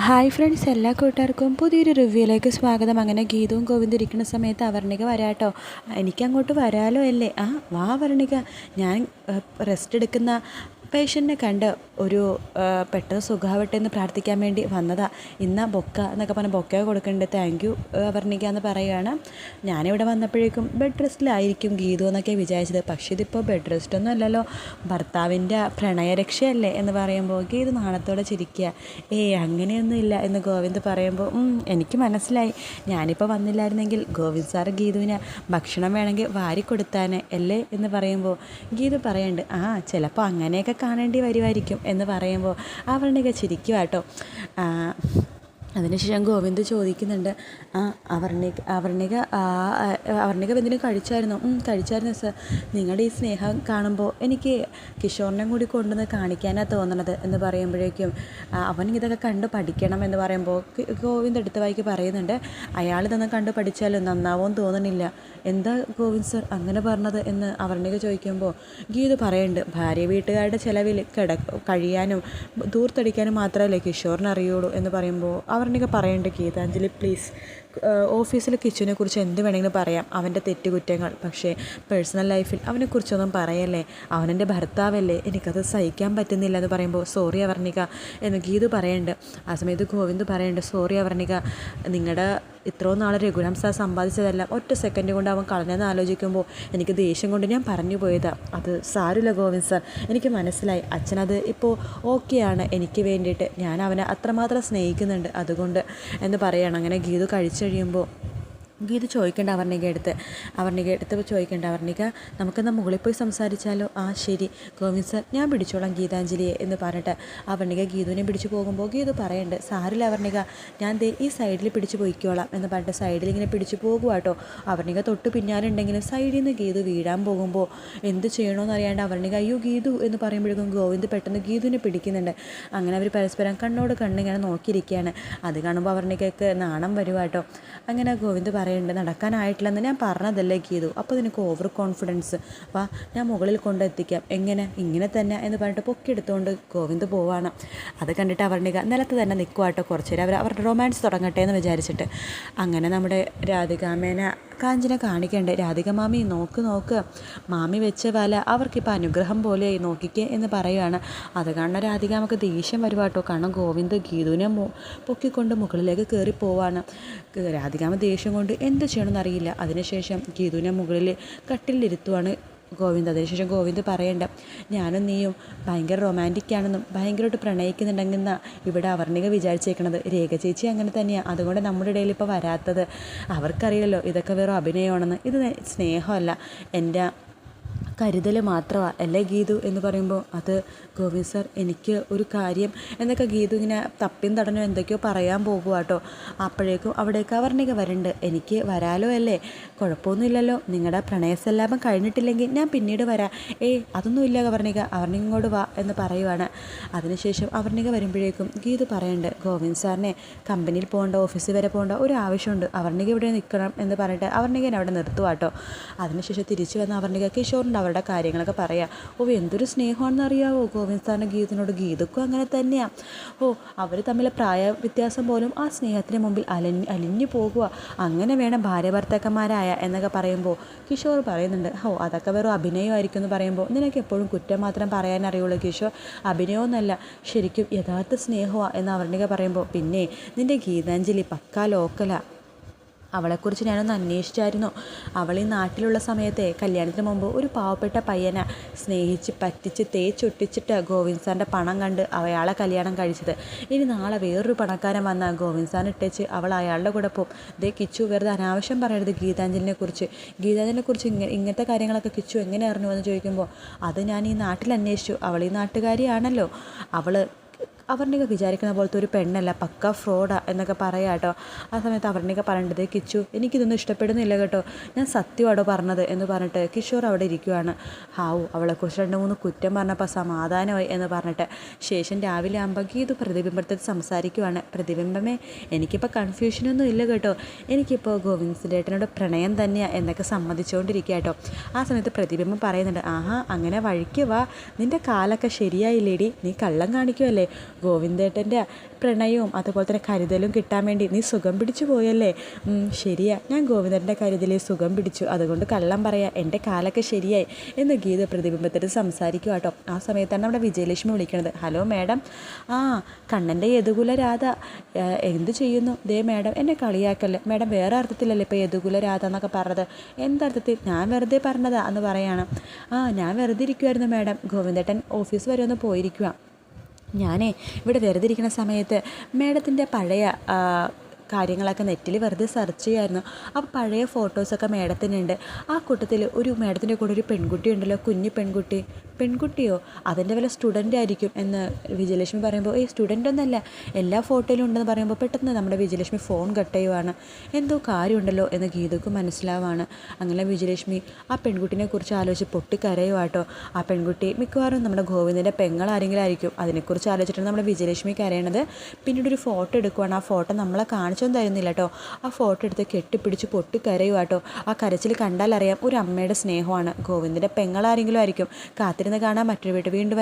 Hi friends, എല്ലാ കൂട്ടുകാർക്കും പുതിയൊരു റിവ്യൂയിലേക്ക് സ്വാഗതം. അങ്ങനെ ഗീതവും ഗോവിന്ദും ഇരിക്കുന്ന സമയത്ത് അവർണിക വരാട്ടോ. എനിക്കങ്ങോട്ട് വരാലോ അല്ലേ? വാ വർണിക, ഞാൻ റെസ്റ്റ് എടുക്കുന്ന പേഷ്യൻറ്റിനെ കണ്ട് ഒരു പെട്ടെന്ന് സുഖാവട്ടെ എന്ന് പ്രാർത്ഥിക്കാൻ വേണ്ടി വന്നതാ. ഇന്ന ബൊക്ക എന്നൊക്കെ പറഞ്ഞ് ബൊക്ക കൊടുക്കുന്നുണ്ട്. താങ്ക് യു വർണിക എന്ന് പറയുകയാണ്. ഞാനിവിടെ വന്നപ്പോഴേക്കും ബെഡ് റെസ്റ്റിലായിരിക്കും ഗീതു എന്നൊക്കെ വിചാരിച്ചത്. പക്ഷേ ഇതിപ്പോൾ ബെഡ് റെസ്റ്റൊന്നും അല്ലല്ലോ, ഭർത്താവിൻ്റെ പ്രണയരക്ഷയല്ലേ എന്ന് പറയുമ്പോൾ ഗീതു നാണത്തോടെ ചിരിക്കുക. അങ്ങനെയൊന്നുമില്ല എന്ന് ഗോവിന്ദ് പറയുമ്പോൾ എനിക്ക് മനസ്സിലായി, ഞാനിപ്പോൾ വന്നില്ലായിരുന്നെങ്കിൽ ഗോവിന്ദ് സാറ് ഗീതുവിന് ഭക്ഷണം വേണമെങ്കിൽ വാരി കൊടുത്താനെ അല്ലേ എന്ന് പറയുമ്പോൾ ഗീതു പറയുന്നുണ്ട്, ചിലപ്പോൾ അങ്ങനെയൊക്കെ കാണേണ്ടി വരുമായിരിക്കും എന്ന് പറയുമ്പോൾ അവരുടെ ചിരിക്കുക കേട്ടോ. അതിനുശേഷം ഗോവിന്ദ് ചോദിക്കുന്നുണ്ട്, അവർണിക എന്തെങ്കിലും കഴിച്ചായിരുന്നോ? കഴിച്ചായിരുന്നു സർ. നിങ്ങളുടെ ഈ സ്നേഹം കാണുമ്പോൾ എനിക്ക് കിഷോറിനെ കൂടി കൊണ്ടുവന്ന് കാണിക്കാനാണ് തോന്നണത് എന്ന് പറയുമ്പോഴേക്കും അവൻ ഇതൊക്കെ കണ്ട് പഠിക്കണം എന്ന് പറയുമ്പോൾ ഗോവിന്ദ് അടുത്ത വായിക്ക് പറയുന്നുണ്ട്, അയാളിതൊന്നും കണ്ട് പഠിച്ചാലും നന്നാവുമെന്ന് തോന്നണില്ല. എന്താ ഗോവിന്ദ് സർ അങ്ങനെ പറഞ്ഞത് എന്ന് അവർണിക ചോദിക്കുമ്പോൾ ഗീതു പറയുന്നുണ്ട്, ഭാര്യ വീട്ടുകാരുടെ ചിലവിൽ കഴിയാനും ദൂർത്തടിക്കാനും മാത്രമല്ലേ കിഷോറിന് അറിയുള്ളൂ എന്ന് പറയുമ്പോൾ അവർണിക പറയേണ്ട, ഗീതാഞ്ജലി പ്ലീസ്, ഓഫീസിൽ കിച്ചുവിനെ കുറിച്ച് എന്ത് വേണമെങ്കിലും പറയാം, അവൻ്റെ തെറ്റുകുറ്റങ്ങൾ, പക്ഷേ പേഴ്സണൽ ലൈഫിൽ അവനെക്കുറിച്ചൊന്നും പറയല്ലേ, അവനെൻ്റെ ഭർത്താവല്ലേ, എനിക്കത് സഹിക്കാൻ പറ്റുന്നില്ല എന്ന് പറയുമ്പോൾ സോറി അവർണിക എന്ന് ഗീതു പറയുന്നുണ്ട്. ആ സമയത്ത് ഗോവിന്ദ് പറയുന്നുണ്ട്, സോറി അവർണിക, നിങ്ങളുടെ ഇത്രയും നാളെ രഘുരാം സാർ സമ്പാദിച്ചതെല്ലാം ഒറ്റ സെക്കൻഡ് കൊണ്ട് അവൻ കളഞ്ഞെന്ന് ആലോചിക്കുമ്പോൾ എനിക്ക് ദേഷ്യം കൊണ്ട് ഞാൻ പറഞ്ഞു പോയതാണ്. അത് സാരമില്ല ഗോവിന്ദ് സാർ, എനിക്ക് മനസ്സിലായി, അച്ഛനത് ഇപ്പോൾ ഓക്കെയാണ് എനിക്ക് വേണ്ടിയിട്ട്, ഞാൻ അവനെ അത്രമാത്രം സ്നേഹിക്കുന്നുണ്ട് അതുകൊണ്ട് എന്ന് പറയുകയാണ്. അങ്ങനെ ഗീതു കഴിയുമ്പോൾ ഗീത ചോദിക്കേണ്ട അവർണിക എടുത്ത് ചോദിക്കേണ്ട, അവർണിക നമുക്കെന്നാൽ മുകളിൽ പോയി സംസാരിച്ചാലോ? ശരി ഗോവിന്ദ് സർ, ഞാൻ പിടിച്ചോളാം ഗീതാഞ്ജലിയെ എന്ന് പറഞ്ഞിട്ട് അവർണിക ഗീതുവിനെ പിടിച്ചു പോകുമ്പോൾ ഗീതു പറയുന്നുണ്ട്, സാരില്ല അവർണിക, ഞാൻ ഈ സൈഡിൽ പിടിച്ചു പോയിക്കോളാം എന്ന് പറഞ്ഞിട്ട് സൈഡിൽ ഇങ്ങനെ പിടിച്ചു പോകുക കേട്ടോ. അവർണിക തൊട്ട് പിന്നാലുണ്ടെങ്കിലും സൈഡിൽ നിന്ന് ഗീതു വീഴാൻ പോകുമ്പോൾ എന്ത് ചെയ്യണമെന്ന് അറിയാണ്ട് അവർണിക അയ്യോ ഗീതു എന്ന് പറയുമ്പോഴേക്കും ഗോവിന്ദ് പെട്ടെന്ന് ഗീതുവിനെ പിടിക്കുന്നുണ്ട്. അങ്ങനെ അവർ പരസ്പരം കണ്ണോട് കണ്ണിങ്ങനെ നോക്കിയിരിക്കുകയാണ്. അത് കാണുമ്പോൾ അവർണികയ്ക്ക് നാണം വരുക കേട്ടോ. അങ്ങനെ ഗോവിന്ദ് പറയുന്നുണ്ട്, നടക്കാനായിട്ടില്ലെന്ന് ഞാൻ പറഞ്ഞതല്ലേ ഗീതു, അപ്പോൾ നിനക്ക് ഓവർ കോൺഫിഡൻസ്, വാ ഞാൻ മുകളിൽ കൊണ്ടെത്തിക്കാം, ഇങ്ങനെ തന്നെ എന്ന് പറഞ്ഞിട്ട് പൊക്കിയെടുത്തുകൊണ്ട് ഗോവിന്ദ് പോവാണ്. അത് കണ്ടിട്ട് അവർണിക നിലത്ത് തന്നെ നിൽക്കുവാട്ടോ കുറച്ച് നേരം, അവരുടെ റൊമാൻസ് തുടങ്ങട്ടെ എന്ന് വിചാരിച്ചിട്ട്. അങ്ങനെ നമ്മുടെ രാധികാമേനെ കാഞ്ചന കാണിക്കണ്ടേ, രാധിക മാമി നോക്ക്, മാമി വെച്ച വല അവർക്കിപ്പോൾ അനുഗ്രഹം പോലെ നോക്കിക്കേ എന്ന് പറയുകയാണ്. അത് കാണുന്ന രാധിക നമുക്ക് ദേഷ്യം വരുവാട്ടോ, കാരണം ഗോവിന്ദ് ഗീതുവിനെ പൊക്കിക്കൊണ്ട് മുകളിലേക്ക് കയറി പോവാണ്. രാധികാമ ദേഷ്യം കൊണ്ട് എന്ത് ചെയ്യണമെന്നറിയില്ല. അതിനുശേഷം ഗീതുവിനെ മുകളിൽ കട്ടിലിരുത്തുവാണ് ഗോവിന്ദ്. അതിനുശേഷം ഗോവിന്ദ് പറയണ്ട, ഞാനും നീയും ഭയങ്കര റൊമാൻറ്റിക്കാണെന്നും ഭയങ്കരമായിട്ട് പ്രണയിക്കുന്നുണ്ടെന്ന ഇവിടെ അവർണിക വിചാരിച്ചേക്കണത്. രേഖ ചേച്ചി അങ്ങനെ തന്നെയാണ്, അതുകൊണ്ട് നമ്മുടെ ഇടയിൽ ഇപ്പോൾ വരാത്തത്. അവർക്കറിയില്ലല്ലോ ഇതൊക്കെ വെറും അഭിനയമാണെന്ന്. ഇത് സ്നേഹമല്ല, എൻ്റെ കരുതൽ മാത്രമാണ് അല്ലേ ഗീതു എന്ന് പറയുമ്പോൾ അത് ഗോവിന്ദ് സാർ എനിക്ക് ഒരു കാര്യം എന്നൊക്കെ ഗീതു ഇങ്ങനെ തപ്പിയും തടഞ്ഞോ എന്തൊക്കെയോ പറയാൻ പോകുക കേട്ടോ. അപ്പോഴേക്കും അവിടേക്ക് അവർണിക വരുന്നുണ്ട്, എനിക്ക് വരാലോ അല്ലേ, കുഴപ്പമൊന്നുമില്ലല്ലോ, നിങ്ങളുടെ പ്രണയസല്ലാപം കഴിഞ്ഞിട്ടില്ലെങ്കിൽ ഞാൻ പിന്നീട് വരാം. അതൊന്നുമില്ല അവർണിക ഇങ്ങോട്ട് വാ എന്ന് പറയുവാണ്. അതിനുശേഷം അവർണിക വരുമ്പോഴേക്കും ഗീതു പറയുന്നുണ്ട്, ഗോവിന്ദ് സാറിനെ കമ്പനിയിൽ പോകേണ്ട, ഓഫീസിൽ വരെ പോകേണ്ട ഒരു ആവശ്യമുണ്ട്, അവർണിക ഇവിടെ നിൽക്കണം എന്ന് പറഞ്ഞിട്ട് അവർണികനെ അവിടെ നിർത്തുക കേട്ടോ. അതിനുശേഷം തിരിച്ചു വന്ന അവർണിക കിഷോറിൻ്റെ അവരുടെ കാര്യങ്ങളൊക്കെ പറയാം. എന്തൊരു സ്നേഹമാണെന്ന് അറിയാവോ ഗോവിന്ദ് സാറിന് ഗീതിനോട്, ഗീതക്കും അങ്ങനെ തന്നെയാണ്. അവർ തമ്മിലെ പ്രായ വ്യത്യാസം പോലും ആ സ്നേഹത്തിന് മുമ്പിൽ അലിഞ്ഞു പോകുക, അങ്ങനെ വേണം ഭാര്യ ഭർത്താക്കന്മാരായ എന്നൊക്കെ പറയുമ്പോൾ കിഷോർ പറയുന്നുണ്ട്, അതൊക്കെ വെറും അഭിനയമായിരിക്കും എന്ന് പറയുമ്പോൾ നിനക്ക് എപ്പോഴും കുറ്റം മാത്രം പറയാനറിയുള്ളൂ കിഷോർ, അഭിനയമൊന്നുമല്ല, ശരിക്കും യഥാർത്ഥ സ്നേഹമാണ് എന്ന് അവർണിക പറയുമ്പോൾ പിന്നെ നിൻ്റെ ഗീതാഞ്ജലി പക്കാ ലോക്കലാ, അവളെക്കുറിച്ച് ഞാനൊന്ന് അന്വേഷിച്ചായിരുന്നു. അവൾ ഈ നാട്ടിലുള്ള സമയത്തെ കല്യാണത്തിന് മുമ്പ് ഒരു പാവപ്പെട്ട പയ്യനെ സ്നേഹിച്ച് പറ്റിച്ച് തേച്ചൊട്ടിച്ചിട്ട് ഗോവിന്ദ് സാറിൻ്റെ പണം കണ്ട് അയാളെ കല്യാണം കഴിച്ചത്. ഇനി നാളെ വേറൊരു പണക്കാരൻ വന്ന ഗോവിന്ദ് സാറിന് ഇട്ടേച്ച് അവൾ അയാളുടെ കൂടെ പോകും. കിച്ചു വെറുതെ അനാവശ്യം പറയരുത് ഗീതാഞ്ജലിനെക്കുറിച്ച് ഇങ്ങനത്തെ കാര്യങ്ങളൊക്കെ കിച്ചു എങ്ങനെ അറിഞ്ഞു എന്ന് ചോദിക്കുമ്പോൾ അത് ഞാൻ ഈ നാട്ടിൽ അന്വേഷിച്ചു, അവൾ ഈ നാട്ടുകാരിയാണല്ലോ, അവർണിക വിചാരിക്കുന്ന പോലത്തെ ഒരു പെണ്ണല്ല, പക്ക ഫ്രോഡാ എന്നൊക്കെ പറയാം കേട്ടോ. ആ സമയത്ത് അവർണിക പറയേണ്ടത്, കിച്ചു എനിക്കിതൊന്നും ഇഷ്ടപ്പെടുന്നില്ല കേട്ടോ, ഞാൻ സത്യമാണോ പറഞ്ഞത് എന്ന് പറഞ്ഞിട്ട് കിഷോർ അവിടെ ഇരിക്കുവാണ്. അവളെക്കുറിച്ച് 2-3 കുറ്റം പറഞ്ഞപ്പോൾ സമാധാനമായി എന്ന് പറഞ്ഞിട്ട് ശേഷം രാവിലെ ആകുമ്പോൾ ഗീതു പ്രതിബിംബത്തിൽ സംസാരിക്കുവാണ്. പ്രതിബിംബമേ, എനിക്കിപ്പോൾ കൺഫ്യൂഷനൊന്നും ഇല്ല കേട്ടോ, എനിക്കിപ്പോൾ ഗോവിന്ദ് ഏട്ടനോട് പ്രണയം തന്നെയാണ് എന്നൊക്കെ സമ്മതിച്ചുകൊണ്ടിരിക്കുക കേട്ടോ. ആ സമയത്ത് പ്രതിബിംബം പറയുന്നുണ്ട്, അങ്ങനെ വഴിക്ക് വാ, നിൻ്റെ കാലൊക്കെ ശരിയായില്ലേടി, നീ കള്ളം കാണിക്കുമല്ലേ, ഗോവിന്ദേട്ടൻ്റെ പ്രണയവും അതുപോലെ തന്നെ കരുതലും കിട്ടാൻ വേണ്ടി നീ സുഖം പിടിച്ചു പോയല്ലേ? ശരിയാ, ഞാൻ ഗോവിന്ദേട്ടൻ്റെ കരുതലിൽ സുഖം പിടിച്ചു, അതുകൊണ്ട് കള്ളം പറയാം, എൻ്റെ കാലൊക്കെ ശരിയായി എന്ന് ഗീത പ്രതിബിംബത്തിൽ സംസാരിക്കുക കേട്ടോ. ആ സമയത്താണ് നമ്മുടെ വിജയലക്ഷ്മി വിളിക്കണത്. Hello madam. കണ്ണൻ്റെ യദുകുല രാധ എന്ത് ചെയ്യുന്നു? ദേ മാഡം, എന്നെ കളിയാക്കല്ലേ മാഡം, വേറെ അർത്ഥത്തിലല്ലേ ഇപ്പോൾ യദുകുല രാധ എന്നൊക്കെ പറഞ്ഞത്? എന്തർത്ഥത്തിൽ? ഞാൻ വെറുതെ പറഞ്ഞതാ എന്ന് പറയാണ്. ഞാൻ വെറുതെ ഇരിക്കുമായിരുന്നു മാഡം, ഗോവിന്ദേട്ടൻ ഓഫീസ് വരെ ഒന്ന് പോയിരിക്കുക. ഞാനേ ഇവിടെ വെറുതെ ഇരിക്കുന്ന സമയത്ത് മാഡത്തിൻ്റെ പഴയ കാര്യങ്ങളൊക്കെ നെറ്റിൽ വെറുതെ സെർച്ച് ചെയ്യുമായിരുന്നു. അപ്പോൾ പഴയ ഫോട്ടോസൊക്കെ മാഡത്തിനുണ്ട്. ആ കൂട്ടത്തിൽ ഒരു മാഡത്തിൻ്റെ കൂടെ ഒരു പെൺകുട്ടി ഉണ്ടല്ലോ, കുഞ്ഞു പെൺകുട്ടിയോ? അതിൻ്റെ വല്ല സ്റ്റുഡൻ്റ് ആയിരിക്കും എന്ന് വിജയലക്ഷ്മി പറയുമ്പോൾ, സ്റ്റുഡൻ്റ് ഒന്നല്ല, എല്ലാ ഫോട്ടോയിലും ഉണ്ടെന്ന് പറയുമ്പോൾ പെട്ടെന്ന് നമ്മുടെ വിജയലക്ഷ്മി ഫോൺ കട്ട് ചെയ്യുവാണ്. എന്തോ കാര്യമുണ്ടല്ലോ എന്ന് ഗീതയ്ക്ക് മനസ്സിലാവാണ്. അങ്ങനെ വിജയലക്ഷ്മി ആ പെൺകുട്ടിനെ കുറിച്ച് ആലോചിച്ച് പൊട്ടിക്കരയുവാട്ടോ. ആ പെൺകുട്ടി മിക്കവാറും നമ്മുടെ ഗോവിന്ദൻ്റെ പെങ്ങളാരെങ്കിലും ആയിരിക്കും. അതിനെക്കുറിച്ച് ആലോചിച്ചിട്ടാണ് നമ്മുടെ വിജയലക്ഷ്മി കരയണത്. പിന്നീട് ഒരു ഫോട്ടോ എടുക്കുവാണ്. ആ ഫോട്ടോ നമ്മളെ കാണിച്ചൊന്നും തരുന്നില്ല കേട്ടോ. ആ ഫോട്ടോ എടുത്ത് കെട്ടിപ്പിടിച്ച് പൊട്ടിക്കരയുവാട്ടോ. ആ കരച്ചിൽ കണ്ടാലറിയാം ഒരു അമ്മയുടെ സ്നേഹമാണ്. ഗോവിന്ദൻ്റെ പെങ്ങളാരെങ്കിലും ആയിരിക്കും. കാത്തിരുന്ന് കാണാൻ മറ്റൊരു വീണ്ടും